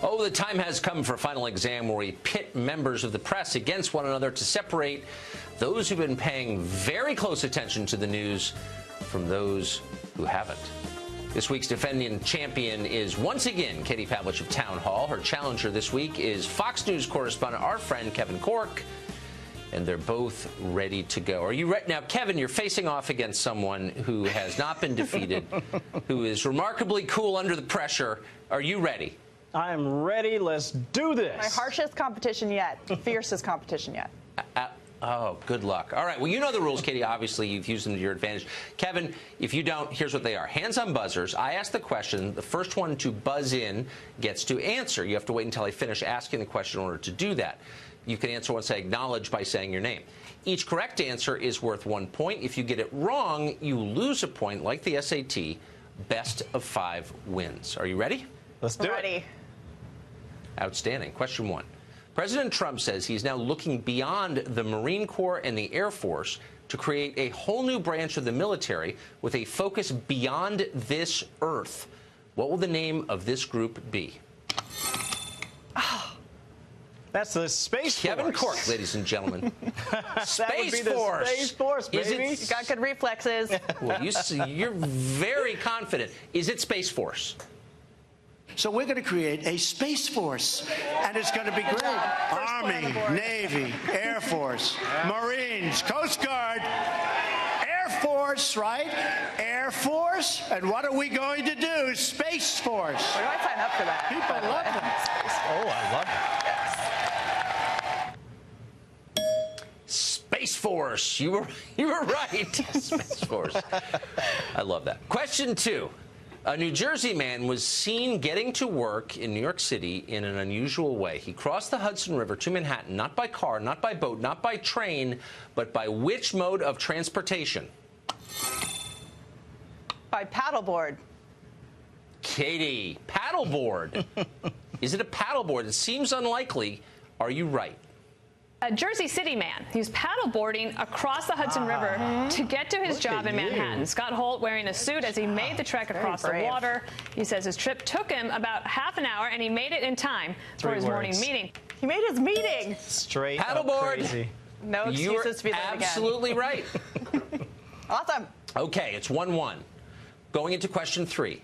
Oh, the time has come for a final exam where we pit members of the press against one another to separate those who've been paying very close attention to the news from those who haven't. This week's defending champion is once again Katie Pavlich of Town Hall. Her challenger this week is Fox News correspondent, our friend Kevin Corke. And they're both ready to go. Are you ready? Now, Kevin, you're facing off against someone who has not been defeated, who is remarkably cool under the pressure. Are you ready? I am ready. Let's do this. My harshest competition yet. Fiercest competition yet. Oh, good luck. All right. Well, you know the rules, Katie. Obviously, you've used them to your advantage. Kevin, if you don't, here's what they are. Hands on buzzers. I ask the question. The first one to buzz in gets to answer. You have to wait until I finish asking the question in order to do that. You can answer once I acknowledge by saying your name. Each correct answer is worth 1 point. If you get it wrong, you lose a point, like the SAT. Best of 5 wins. Are you ready? Let's do it. Outstanding. Question 1. President Trump says he's now looking beyond the Marine Corps and the Air Force to create a whole new branch of the military with a focus beyond this Earth. What will the name of this group be? That's the Space Force. Kevin Corke, ladies and gentlemen. Space Force. Space Force, baby. You got good reflexes. Well, you're very confident. Is it Space Force? So we're going to create a Space Force, and it's going to be great. Army, Navy, Air Force, Marines, Coast Guard, Air Force, right? Air Force, and what are we going to do? Space Force. Where do I sign up for that? People love that. Oh, I love it. Space Force. You were right. Space Force. I love that. Question 2. A New Jersey man was seen getting to work in New York City in an unusual way. He crossed the Hudson River to Manhattan, not by car, not by boat, not by train, but by which mode of transportation? By paddleboard. Katie, paddleboard. Is it a paddleboard? It seems unlikely. Are you right? A Jersey City man. He was paddleboarding across the Hudson River to get to his job in Manhattan. Scott Holt wearing a suit as he made the trek across the water. He says his trip took him about half an hour, and he made it in time for his morning meeting. He made his meeting. Straight paddleboard. Crazy. No excuses to be late again. Absolutely right. Awesome. Okay, it's 1-1. Going into question 3.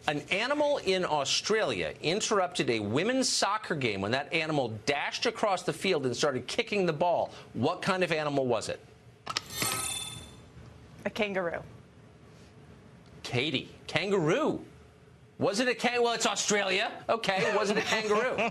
An animal in Australia interrupted a women's soccer game when that animal dashed across the field and started kicking the ball. What kind of animal was it? A kangaroo. Katie, kangaroo. Was it a kangaroo? Well, it's Australia. Okay, was it a kangaroo?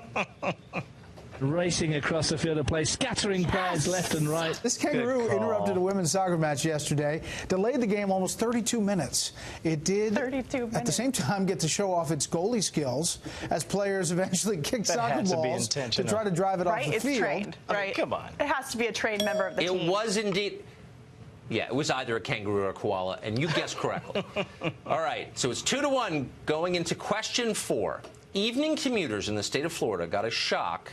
Racing across the field of play, scattering players left and right. This kangaroo interrupted a women's soccer match yesterday, delayed the game almost 32 minutes. It did, 32 minutes. At the same time, get to show off its goalie skills as players eventually kicked soccer balls to try to drive it off the field. It's trained, right? I mean, come on. It has to be a trained member of the team. It was indeed. Yeah, it was either a kangaroo or a koala, and you guessed correctly. All right, so it's 2-1 going into question 4. Evening commuters in the state of Florida got a shock.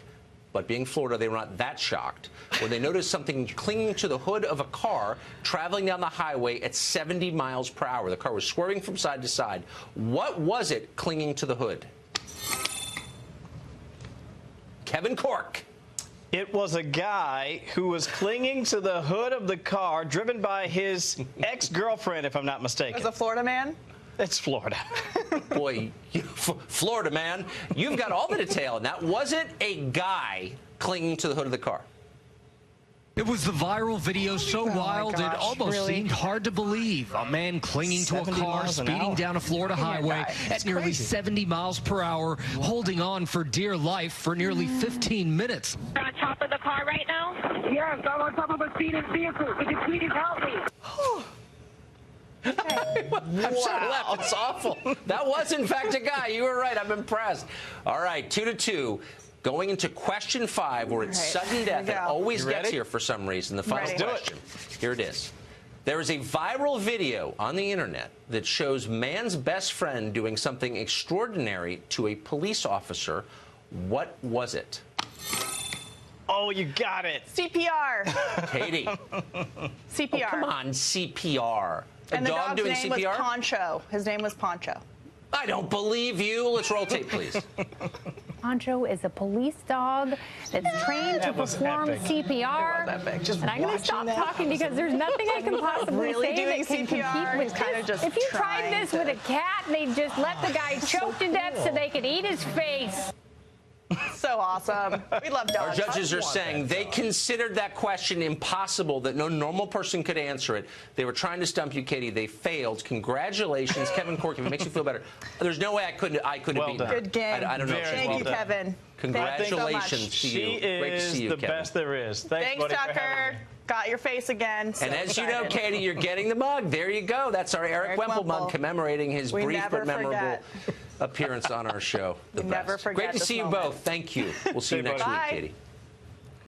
But being Florida, they were not that shocked when they noticed something clinging to the hood of a car traveling down the highway at 70 miles per hour. The car was swerving from side to side. What was it clinging to the hood? Kevin Corke. It was a guy who was clinging to the hood of the car driven by his ex-girlfriend, if I'm not mistaken. It was a Florida man? It's Florida. Boy, Florida man, you've got all the detail. Now, was it a guy clinging to the hood of the car? It was the viral video so wild it almost seemed hard to believe. A man clinging to a car speeding down a Florida highway at nearly 70 miles per hour, holding on for dear life for nearly 15 minutes. You're on top of the car right now? Yes, I'm on top of a speeding vehicle. Could you please help me? I'm sure left. It's awful. That was, in fact, a guy. You were right. I'm impressed. All right, 2-2. Going into question 5, where it's sudden death. It always gets here for some reason. The final question. Here it is. There is a viral video on the internet that shows man's best friend doing something extraordinary to a police officer. What was it? Oh, you got it. CPR. Katie. CPR. Oh, come on, CPR. And the dog dog's doing name CPR? was Poncho. His name was Poncho. I don't believe you. Let's roll tape, please. Poncho is a police dog that's trained to perform CPR. And I'm going to stop talking because there's nothing I can possibly say that can compete with this. If you tried this with a cat, they'd just let the guy choke to death so they could eat his face. So awesome. We love dogs. Our judges are saying they considered that question impossible, that no normal person could answer it. They were trying to stump you, Katie. They failed. Congratulations, Kevin Corke. If it makes you feel better, there's no way I couldn't have beaten her. Good game. I don't know. Thank you, Kevin. Congratulations to you. Great to see you, Kevin. She is the best there is. Thanks, Tucker. Got your face again. So and as you know, Katie, you're getting the mug. There you go. That's our Eric Wemple mug commemorating his brief but memorable appearance on our show. The best. Never forget. Great to see you both. Thank you. We'll see you next week, Katie.